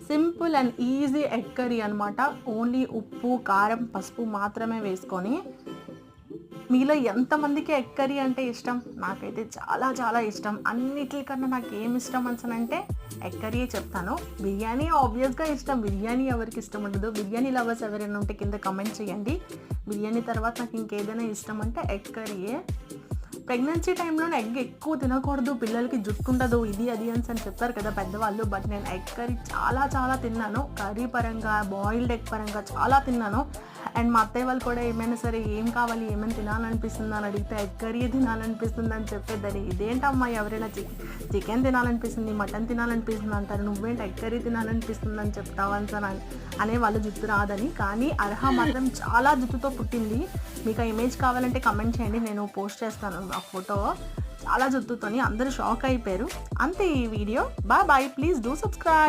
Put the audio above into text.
Simple and easy egg curry అనమాట. Only ఉప్పు, కారం, పసుపు మాత్రమే వేసుకొని. మీలో ఎంతమందికి ఎగ్ కర్రీ అంటే ఇష్టం? నాకైతే చాలా చాలా ఇష్టం. అన్నిట్లికన్నా నాకు ఏమి ఇష్టం అంటే ఎగ్ కర్రీయే చెప్తాను. బిర్యానీ ఆబ్వియస్‌గా ఇష్టం. బిర్యానీ ఎవరికి ఇష్టం ఉండదు? బిర్యానీ లవర్స్ ఎవరైనా ఉంటే కింద కామెంట్ చేయండి. బిర్యానీ తర్వాత నాకు ఇంకేదైనా ఇష్టం అంటే ఎగ్ కర్రీయే. ప్రెగ్నెన్సీ టైంలోనే ఎగ్ ఎక్కువ తినకూడదు, పిల్లలకి జుట్టు ఉండదు, ఇది అది అని చెప్తారు కదా పెద్దవాళ్ళు. బట్ నేను ఎగ్ కర్రీ చాలా చాలా తిన్నాను. కర్రీ పరంగా, బాయిల్డ్ ఎగ్ పరంగా చాలా తిన్నాను. అండ్ మా అత్తయ్య వాళ్ళు కూడా ఏమైనా సరే ఏం కావాలి, ఏమైనా తినాలనిపిస్తుంది అని అడిగితే ఎగ్ కర్రీ తినాలనిపిస్తుంది అని చెప్పేదాన్ని. ఇదేంటమ్మా ఎవరైనా చికెన్ తినాలనిపిస్తుంది, మటన్ తినాలనిపిస్తుంది అంటారు, నువ్వేంటి ఎగ్ కర్రీ తినాలనిపిస్తుంది అని చెప్తావు అని అనే వాళ్ళు జుట్టు రాదని. కానీ అర్హ మాత్రం చాలా జుట్టుతో పుట్టింది. మీకు ఆ ఇమేజ్ కావాలంటే కమెంట్ చేయండి, నేను పోస్ట్ చేస్తాను ఆ ఫోటో. చాలా జుట్టుతోని అందరూ షాక్ అయిపోయారు. అంతే ఈ video. Bye. Please do subscribe.